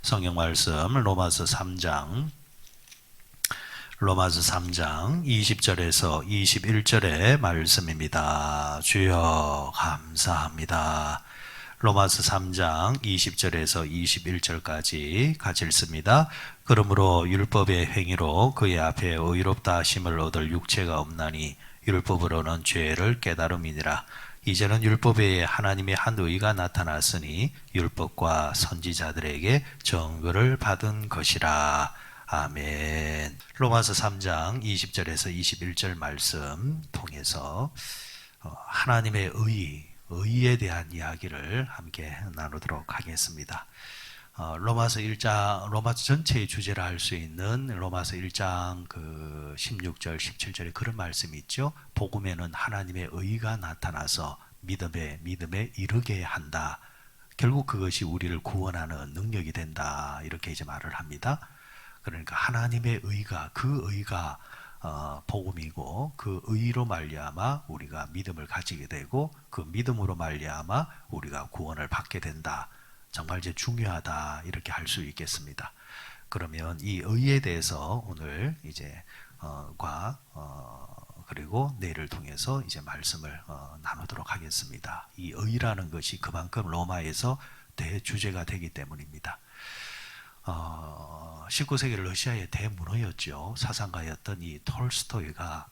성경 말씀 로마서 3장 20절에서 21절의 말씀입니다. 주여 감사합니다. 로마서 3장 20절에서 21절까지 같이 읽습니다. 그러므로 율법의 행위로 그의 앞에 의롭다 하심을 얻을 육체가 없나니 율법으로는 죄를 깨달음이니라. 이제는 율법 외에 하나님의 한 의가 나타났으니 율법과 선지자들에게 증거를 받은 것이라. 아멘. 로마서 3장 20절에서 21절 말씀 통해서 하나님의 의에 대한 이야기를 함께 나누도록 하겠습니다. 로마서 1장, 로마서 전체의 주제라 할 수 있는 로마서 1장 16절, 17절에 그런 말씀이 있죠. 복음에는 하나님의 의가 나타나서 믿음에 이르게 한다. 결국 그것이 우리를 구원하는 능력이 된다. 이렇게 이제 말을 합니다. 그러니까 하나님의 의가, 그 의가 복음이고 그 의로 말미암아 우리가 믿음을 가지게 되고 그 믿음으로 말미암아 우리가 구원을 받게 된다. 정말 이제 중요하다 이렇게 할 수 있겠습니다. 그러면 이 의에 대해서 오늘 이제 그리고 내일을 통해서 이제 말씀을 나누도록 하겠습니다. 이 의라는 것이 그만큼 로마에서 대주제가 되기 때문입니다. 19세기 러시아의 대문호였죠. 사상가였던 이 톨스토이가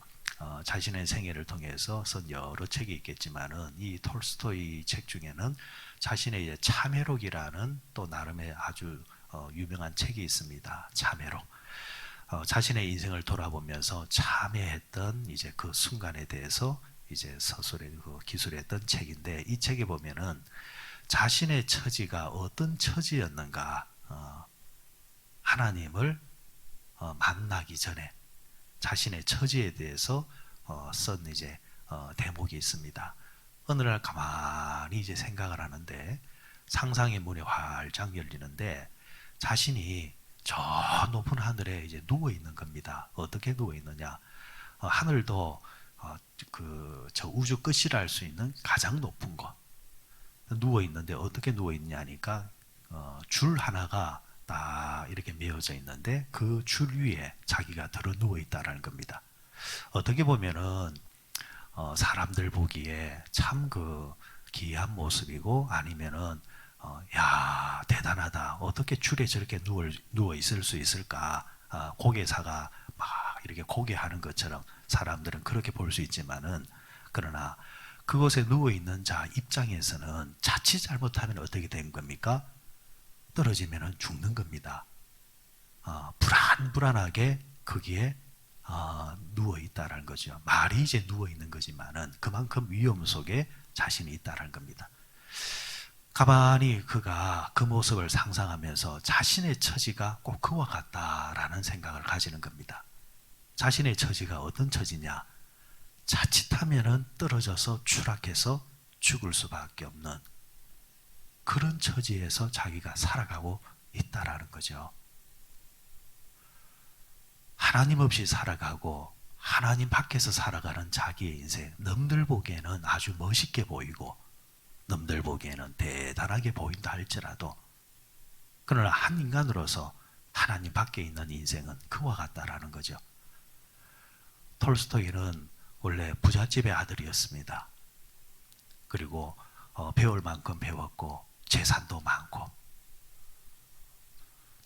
자신의 생애를 통해서 쓴 여러 책이 있겠지만은 이 톨스토이 책 중에는 자신의 참회록이라는 또 나름의 아주 유명한 책이 있습니다. 참회록. 자신의 인생을 돌아보면서 참회했던 이제 그 순간에 대해서 이제 서술에 기술했던 책인데 이 책에 보면은 자신의 처지가 어떤 처지였는가, 하나님을 만나기 전에 자신의 처지에 대해서 쓴 이제 대목이 있습니다. 어느 날 가만히 이제 생각을 하는데 상상의 문이 활짝 열리는데 자신이 저 높은 하늘에 이제 누워 있는 겁니다. 어떻게 누워 있느냐? 하늘도 저 우주 끝이라 할 수 있는 가장 높은 곳 누워 있는데 어떻게 누워 있냐니까 줄 하나가 딱 이렇게 메어져 있는데 그 줄 위에 자기가 들어 누워 있다라는 겁니다. 어떻게 보면은 사람들 보기에 참 기이한 모습이고 아니면은 야 대단하다 어떻게 줄에 저렇게 누워 있을 수 있을까, 고개사가 막 이렇게 고개하는 것처럼 사람들은 그렇게 볼 수 있지만은 그러나 그곳에 누워 있는 자 입장에서는 자칫 잘못하면 어떻게 된 겁니까? 떨어지면은 죽는 겁니다. 불안하게 거기에 누워 있다라는 거죠. 말이 이제 누워 있는 거지만은 그만큼 위험 속에 자신이 있다라는 겁니다. 가만히 그가 그 모습을 상상하면서 자신의 처지가 꼭 그와 같다라는 생각을 가지는 겁니다. 자신의 처지가 어떤 처지냐? 자칫하면은 떨어져서 추락해서 죽을 수밖에 없는 그런 처지에서 자기가 살아가고 있다라는 거죠. 하나님 없이 살아가고 하나님 밖에서 살아가는 자기의 인생, 남들 보기에는 아주 멋있게 보이고 남들 보기에는 대단하게 보인다 할지라도 그러나 한 인간으로서 하나님 밖에 있는 인생은 그와 같다라는 거죠. 톨스토이는 원래 부잣집의 아들이었습니다. 그리고 배울 만큼 배웠고 재산도 많고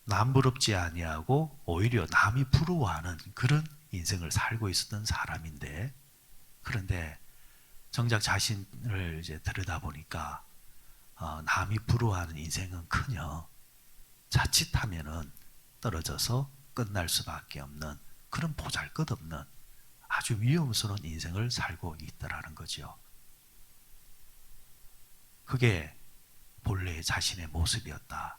남 부럽지 아니하고 오히려 남이 부러워하는 그런 인생을 살고 있었던 사람인데 그런데 정작 자신을 이제 들여다보니까 남이 부러워하는 인생은커녕 자칫하면은 떨어져서 끝날 수밖에 없는 그런 보잘것없는 아주 위험스러운 인생을 살고 있더라는 거죠. 그게 본래 자신의 모습이었다.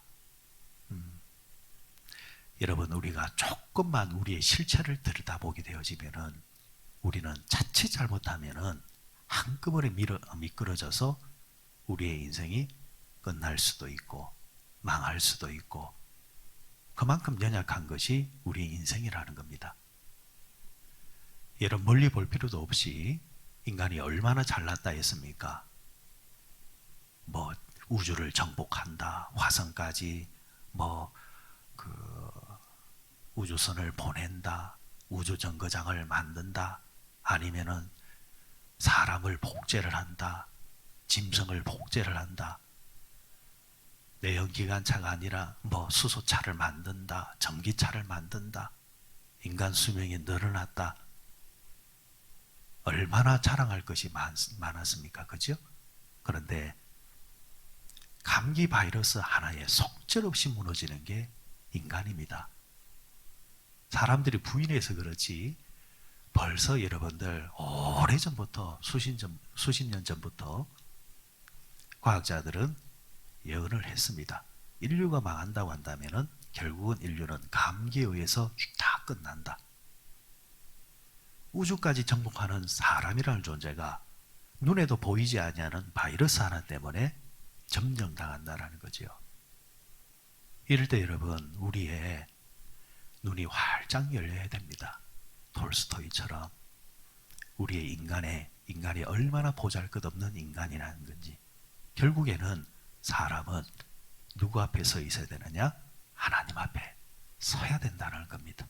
여러분 우리가 조금만 우리의 실체를 들여다보게 되어지면은 우리는 자칫 잘못하면은 한꺼번에 미끄러져서 우리의 인생이 끝날 수도 있고 망할 수도 있고 그만큼 연약한 것이 우리의 인생이라는 겁니다. 여러분 멀리 볼 필요도 없이 인간이 얼마나 잘났다 했습니까? 뭐 우주를 정복한다, 화성까지 뭐 그 우주선을 보낸다, 우주정거장을 만든다, 아니면은 사람을 복제를 한다, 짐승을 복제를 한다, 내연기관차가 아니라 뭐 수소차를 만든다, 전기차를 만든다, 인간 수명이 늘어났다. 얼마나 자랑할 것이 많았습니까? 그죠? 그런데 감기 바이러스 하나에 속절없이 무너지는 게 인간입니다. 사람들이 부인해서 그렇지 벌써 여러분들 오래전부터 수십 년 전부터 과학자들은 예언을 했습니다. 인류가 망한다고 한다면 결국은 인류는 감기에 의해서 다 끝난다. 우주까지 정복하는 사람이라는 존재가 눈에도 보이지 아니하는 바이러스 하나 때문에 점령당한다라는 거죠. 이럴 때 여러분 우리의 눈이 활짝 열려야 됩니다. 톨스토이처럼 우리의 인간이 얼마나 보잘것없는 인간이라는 건지. 결국에는 사람은 누구 앞에 서 있어야 되느냐? 하나님 앞에 서야 된다는 겁니다.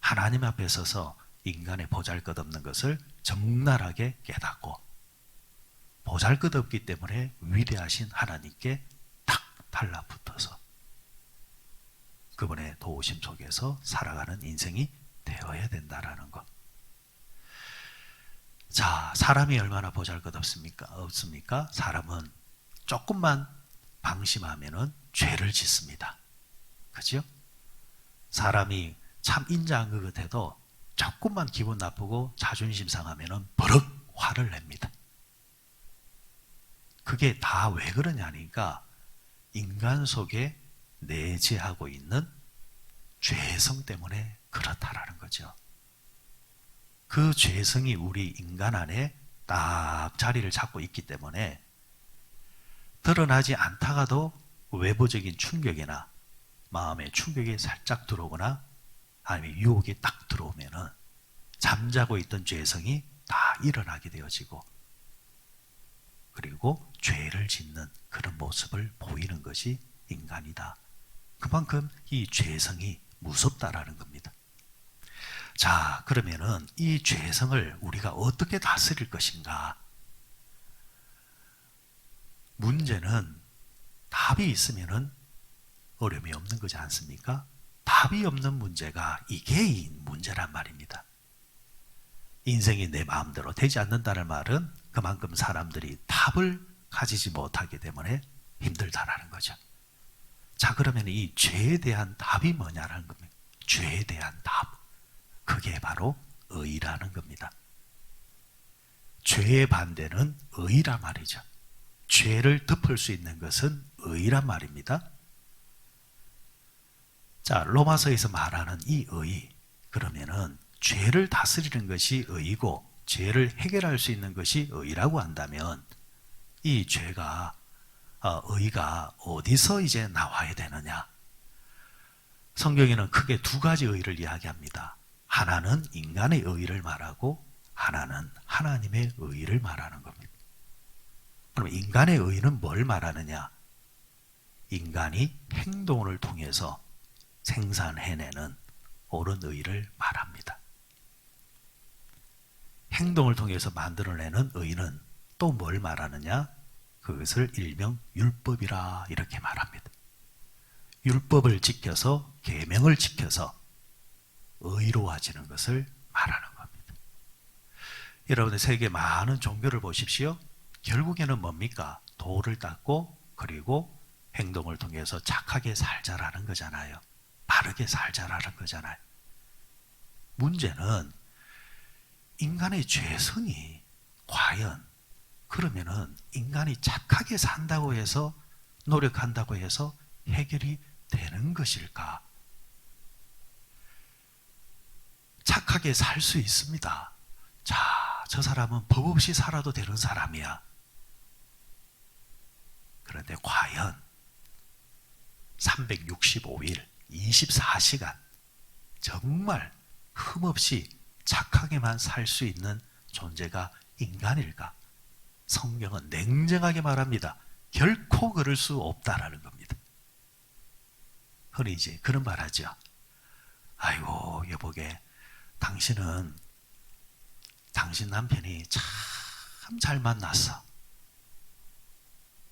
하나님 앞에 서서 인간의 보잘것없는 것을 적나라하게 깨닫고 보잘것없기 때문에 위대하신 하나님께 탁 달라붙어서 그분의 도우심 속에서 살아가는 인생이 되어야 된다라는 것. 자, 사람이 얼마나 없습니까? 사람은 조금만 방심하면은 죄를 짓습니다. 그죠? 사람이 참 인자한 것 같아도 조금만 기분 나쁘고 자존심 상하면은 버럭 화를 냅니다. 그게 다 왜 그러냐니까 인간 속에 내재하고 있는 죄성 때문에 그렇다라는 거죠. 그 죄성이 우리 인간 안에 딱 자리를 잡고 있기 때문에 드러나지 않다가도 외부적인 충격이나 마음의 충격이 살짝 들어오거나 아니면 유혹이 딱 들어오면은 잠자고 있던 죄성이 다 일어나게 되어지고 그리고 죄를 짓는 그런 모습을 보이는 것이 인간이다. 그만큼 이 죄성이 무섭다라는 겁니다. 자, 그러면은 이 죄성을 우리가 어떻게 다스릴 것인가? 문제는 답이 있으면은 어려움이 없는 거지 않습니까? 답이 없는 문제가 이게 이 문제란 말입니다. 인생이 내 마음대로 되지 않는다는 말은 그만큼 사람들이 답을 가지지 못하기 때문에 힘들다라는 거죠. 자, 그러면 이 죄에 대한 답이 뭐냐라는 겁니다. 죄에 대한 답. 그게 바로 의라는 겁니다. 죄의 반대는 의란 말이죠. 죄를 덮을 수 있는 것은 의란 말입니다. 자, 로마서에서 말하는 이 의, 그러면은 죄를 다스리는 것이 의이고 죄를 해결할 수 있는 것이 의라고 한다면 이 죄가 의가 어디서 이제 나와야 되느냐? 성경에는 크게 두 가지 의를 이야기합니다. 하나는 인간의 의를 말하고 하나는 하나님의 의를 말하는 겁니다. 그럼 인간의 의는 뭘 말하느냐? 인간이 행동을 통해서 생산해내는 옳은 의를 말합니다. 행동을 통해서 만들어내는 의는 또 뭘 말하느냐? 그것을 일명 율법이라 이렇게 말합니다. 율법을 지켜서 계명을 지켜서 의로워지는 것을 말하는 겁니다. 여러분들 세계 많은 종교를 보십시오. 결국에는 뭡니까? 도를 닦고 그리고 행동을 통해서 착하게 살자라는 거잖아요. 바르게 살자라는 거잖아요. 문제는 인간의 죄성이 과연 그러면은 인간이 착하게 산다고 해서 노력한다고 해서 해결이 되는 것일까? 착하게 살 수 있습니다. 자, 저 사람은 법 없이 살아도 되는 사람이야. 그런데 과연 365일 24시간 정말 흠없이 착하게만 살 수 있는 존재가 인간일까? 성경은 냉정하게 말합니다. 결코 그럴 수 없다라는 겁니다. 흔히 이제 그런 말 하죠. 아이고 여보게, 당신은 당신 남편이 참 잘 만났어.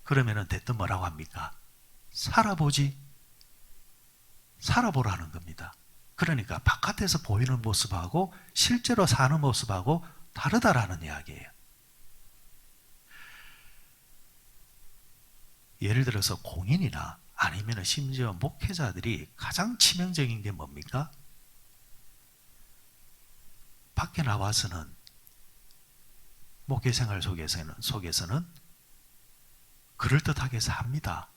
그러면은 대뜸 뭐라고 합니까? 살아보지. 살아보라는 겁니다. 그러니까 바깥에서 보이는 모습하고 실제로 사는 모습하고 다르다라는 이야기예요. 예를 들어서 공인이나 아니면 심지어 목회자들이 가장 치명적인 게 뭡니까? 밖에 나와서는, 목회 생활 속에서는 그럴듯하게 삽니다.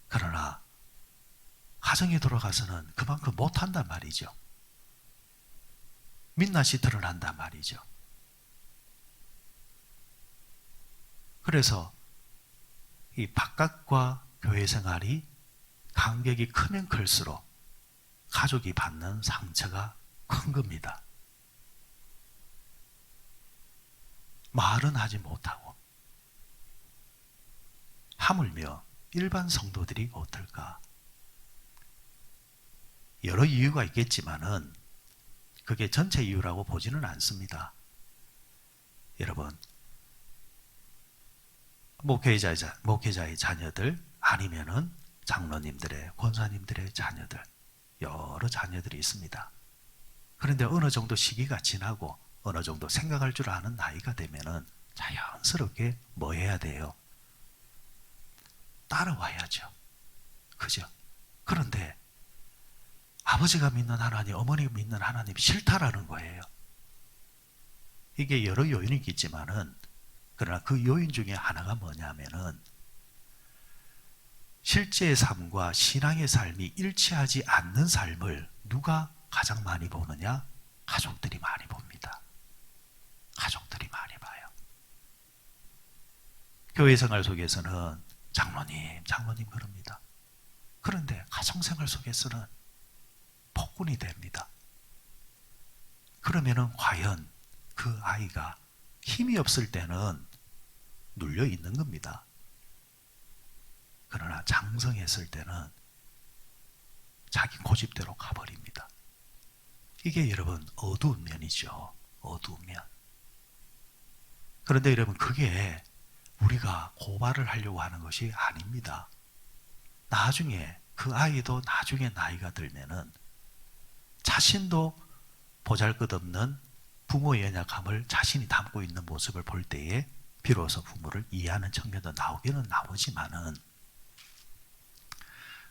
그러나 가정에 들어가서는 그만큼 못한단 말이죠. 민낯이 드러난단 말이죠. 그래서 이 바깥과 교회 생활이 간격이 크면 클수록 가족이 받는 상처가 큰 겁니다. 말은 하지 못하고, 하물며 일반 성도들이 어떨까? 여러 이유가 있겠지만은 그게 전체 이유라고 보지는 않습니다. 여러분, 목회자의 자녀들 아니면은 장로님들의, 권사님들의 자녀들, 여러 자녀들이 있습니다. 그런데 어느 정도 시기가 지나고 어느 정도 생각할 줄 아는 나이가 되면은 자연스럽게 뭐 해야 돼요? 따라와야죠. 그죠? 그런데 아버지가 믿는 하나님, 어머니가 믿는 하나님이 싫다라는 거예요. 이게 여러 요인이 있겠지만은, 그러나 그 요인 중에 하나가 뭐냐면은 실제의 삶과 신앙의 삶이 일치하지 않는 삶을 누가 가장 많이 보느냐? 가족들이 많이 봅니다. 가족들이 많이 봐요. 교회 생활 속에서는 장로님 그럽니다. 그런데 가정생활 속에서는 폭군이 됩니다. 그러면은 과연 그 아이가 힘이 없을 때는 눌려 있는 겁니다. 그러나 장성했을 때는 자기 고집대로 가버립니다. 이게 여러분 어두운 면이죠. 어두운 면. 그런데 여러분, 그게 우리가 고발을 하려고 하는 것이 아닙니다. 나중에 그 아이도 나중에 나이가 들면은 자신도 보잘것없는 부모의 연약함을 자신이 담고 있는 모습을 볼 때에 비로소 부모를 이해하는 청년도 나오기는 나오지만은,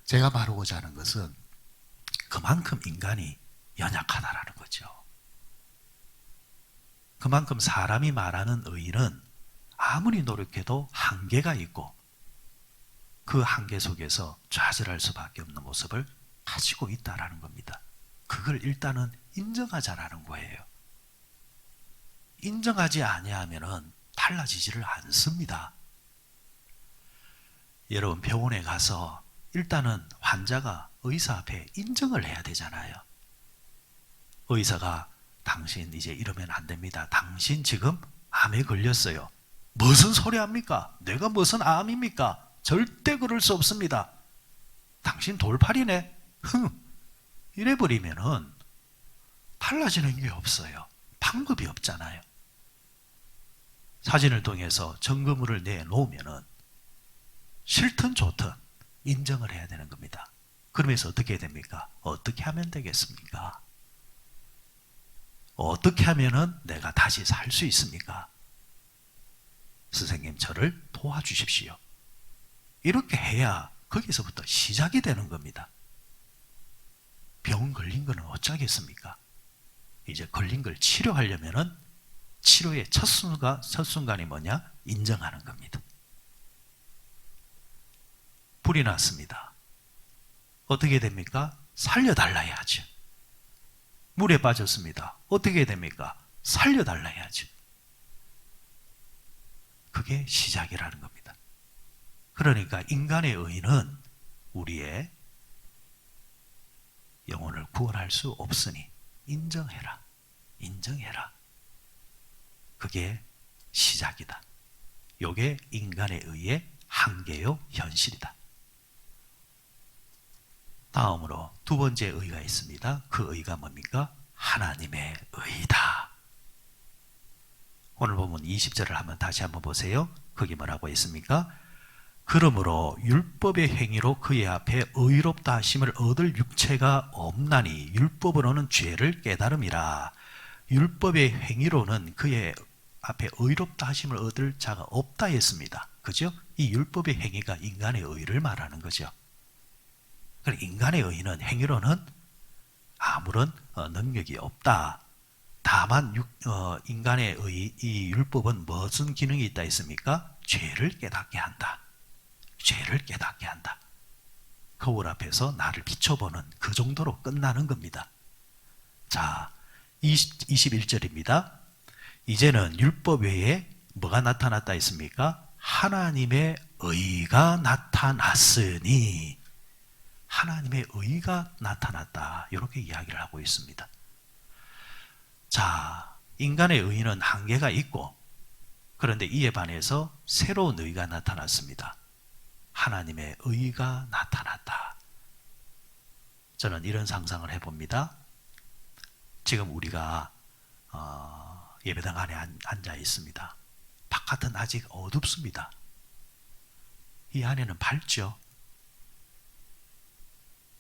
제가 말하고자 하는 것은 그만큼 인간이 연약하다라는 거죠. 그만큼 사람이 말하는 의의는 아무리 노력해도 한계가 있고 그 한계 속에서 좌절할 수밖에 없는 모습을 가지고 있다라는 겁니다. 그걸 일단은 인정하자라는 거예요. 인정하지 아니하면은 달라지지를 않습니다. 여러분, 병원에 가서 일단은 환자가 의사 앞에 인정을 해야 되잖아요. 의사가 당신 이제 이러면 안 됩니다. 당신 지금 암에 걸렸어요. 무슨 소리 합니까? 내가 무슨 암입니까? 절대 그럴 수 없습니다. 당신 돌팔이네. 이래버리면은 달라지는 게 없어요. 방법이 없잖아요. 사진을 통해서 증거물을 내놓으면은 싫든 좋든 인정을 해야 되는 겁니다. 그러면서 어떻게 해야 됩니까? 어떻게 하면 되겠습니까? 어떻게 하면은 내가 다시 살 수 있습니까? 선생님, 저를 도와주십시오. 이렇게 해야 거기서부터 시작이 되는 겁니다. 병 걸린 거는 어쩌겠습니까? 이제 걸린 걸 치료하려면은 치료의 첫 순간이 뭐냐? 인정하는 겁니다. 불이 났습니다. 어떻게 됩니까? 살려달라 해야죠. 물에 빠졌습니다. 어떻게 됩니까? 살려달라 해야죠. 그게 시작이라는 겁니다. 그러니까 인간의 의는 우리의 영혼을 구원할 수 없으니 인정해라. 인정해라. 그게 시작이다. 이게 인간의 의의 한계요, 현실이다. 다음으로 두 번째 의가 있습니다. 그 의가 뭡니까? 하나님의 의다. 오늘 본문 20절을 한번 다시 한번 보세요. 거기 뭐라고 했습니까? 그러므로 율법의 행위로 그의 앞에 의롭다 하심을 얻을 육체가 없나니 율법으로는 죄를 깨달음이라. 율법의 행위로는 그의 앞에 의롭다 하심을 얻을 자가 없다 했습니다. 그죠? 이 율법의 행위가 인간의 의를 말하는 거죠. 인간의 의는 행위로는 아무런 능력이 없다. 다만 인간의 이 율법은 무슨 기능이 있다 했습니까? 죄를 깨닫게 한다. 죄를 깨닫게 한다. 거울 앞에서 나를 비춰보는 그 정도로 끝나는 겁니다. 자, 21절입니다. 이제는 율법 외에 뭐가 나타났다 했습니까? 하나님의 의가 나타났으니, 하나님의 의가 나타났다. 이렇게 이야기를 하고 있습니다. 자, 인간의 의는 한계가 있고, 그런데 이에 반해서 새로운 의가 나타났습니다. 하나님의 의가 나타났다. 저는 이런 상상을 해봅니다. 지금 우리가 예배당 안에 앉아 있습니다. 바깥은 아직 어둡습니다. 이 안에는 밝죠.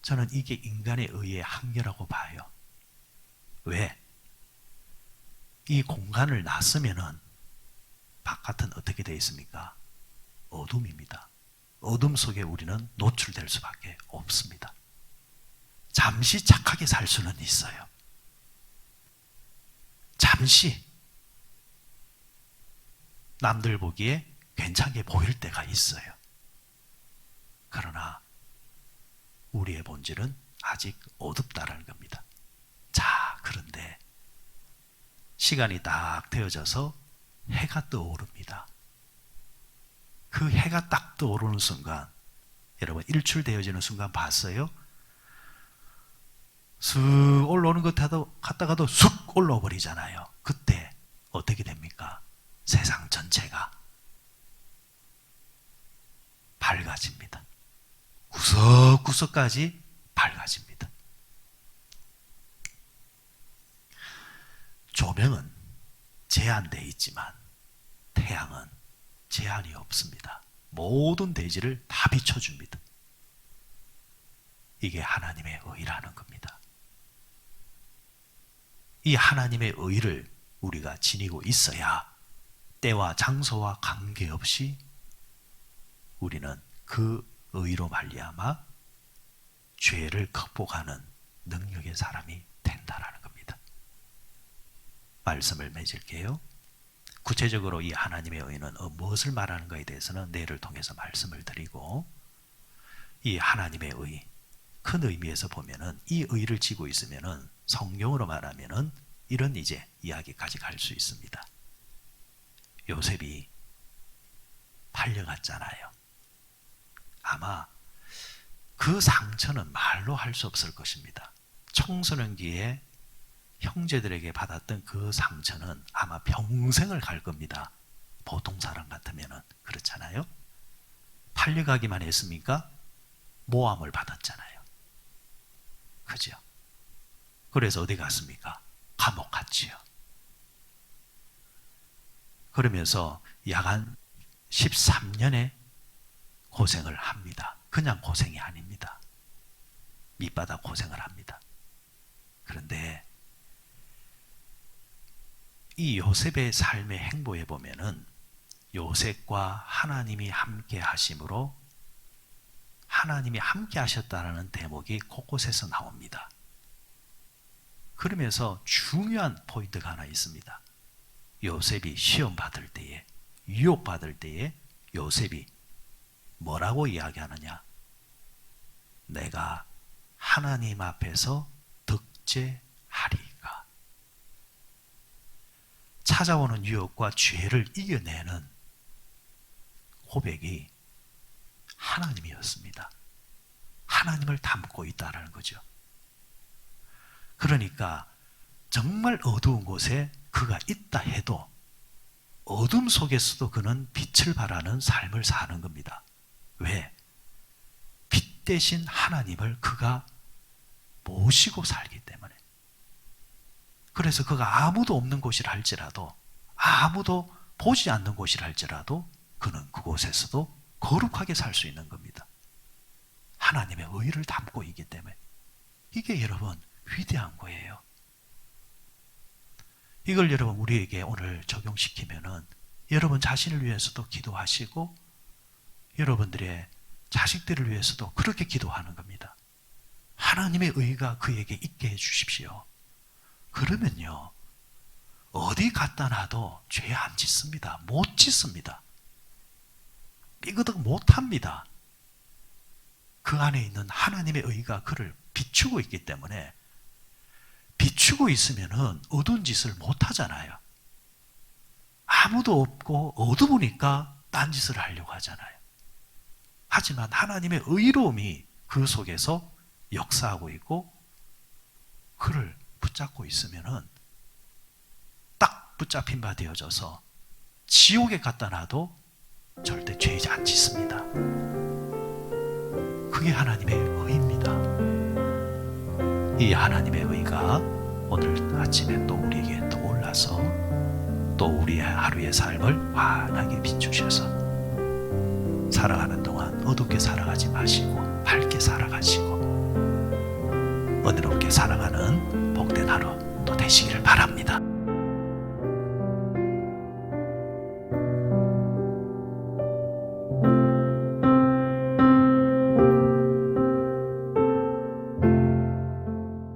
저는 이게 인간의 의의 한계라고 봐요. 왜? 이 공간을 놨으면은 바깥은 어떻게 되어 있습니까? 어둠입니다. 어둠 속에 우리는 노출될 수밖에 없습니다. 잠시 착하게 살 수는 있어요. 잠시 남들 보기에 괜찮게 보일 때가 있어요. 그러나 우리의 본질은 아직 어둡다라는 겁니다. 자, 그런데 시간이 딱 되어져서 해가 떠오릅니다. 그 해가 딱 떠오르는 순간, 여러분 일출되어지는 순간 봤어요? 쓱 올라오는 것 같다가도 쑥 올라와 버리잖아요. 그때 어떻게 됩니까? 세상 전체가 밝아집니다. 구석구석까지 밝아집니다. 조명은 제한되어 있지만 태양은 제한이 없습니다. 모든 대지를 다 비춰줍니다. 이게 하나님의 의라는 겁니다. 이 하나님의 의를 우리가 지니고 있어야 때와 장소와 관계없이 우리는 그 의로 말미암아 죄를 극복하는 능력의 사람이 된다라는 겁니다. 말씀을 맺을게요. 구체적으로 이 하나님의 의는 무엇을 말하는가에 대해서는 내일을 통해서 말씀을 드리고, 이 하나님의 의, 큰 의미에서 보면은 이 의를 지고 있으면은 성경으로 말하면은 이런 이제 이야기까지 갈 수 있습니다. 요셉이 팔려갔잖아요. 아마 그 상처는 말로 할 수 없을 것입니다. 청소년기에 형제들에게 받았던 그 상처는 아마 평생을 갈 겁니다. 보통 사람 같으면은 그렇잖아요. 팔려가기만 했습니까? 모함을 받았잖아요. 그죠? 그래서 어디 갔습니까? 감옥 갔지요. 그러면서 약 한 13년의 고생을 합니다. 그냥 고생이 아닙니다. 밑바닥 고생을 합니다. 그런데 이 요셉의 삶의 행보에 보면은 요셉과 하나님이 함께 하심으로 하나님이 함께 하셨다라는 대목이 곳곳에서 나옵니다. 그러면서 중요한 포인트가 하나 있습니다. 요셉이 시험 받을 때에, 유혹 받을 때에 요셉이 뭐라고 이야기하느냐? 내가 하나님 앞에서 득죄하리가. 찾아오는 유혹과 죄를 이겨내는 고백이 하나님이었습니다. 하나님을 담고 있다는 거죠. 그러니까 정말 어두운 곳에 그가 있다 해도 어둠 속에서도 그는 빛을 발하는 삶을 사는 겁니다. 왜? 빛 대신 하나님을 그가 모시고 살기 때문에. 그래서 그가 아무도 없는 곳이라 할지라도, 아무도 보지 않는 곳이라 할지라도 그는 그곳에서도 거룩하게 살 수 있는 겁니다. 하나님의 의를 담고 있기 때문에. 이게 여러분 위대한 거예요. 이걸 여러분 우리에게 오늘 적용시키면은 여러분 자신을 위해서도 기도하시고 여러분들의 자식들을 위해서도 그렇게 기도하는 겁니다. 하나님의 의가 그에게 있게 해주십시오. 그러면요, 어디 갖다 놔도 죄 안 짓습니다. 못 짓습니다. 삐그덕 못합니다. 그 안에 있는 하나님의 의가 그를 비추고 있기 때문에, 비추고 있으면은 어두운 짓을 못 하잖아요. 아무도 없고 어두우니까 딴짓을 하려고 하잖아요. 하지만 하나님의 의로움이 그 속에서 역사하고 있고 그를 붙잡고 있으면은 딱 붙잡힌 바 되어져서 지옥에 갖다 놔도 절대 죄 안 짓습니다. 그게 하나님의 의입니다. 이 하나님의 의가 오늘 아침에 또 우리에게 떠올라서 또 우리의 하루의 삶을 환하게 비추셔서 살아가는 동안 어둡게 살아가지 마시고 밝게 살아가시고 은혜롭게 살아가는 복된 하루 또 되시기를 바랍니다.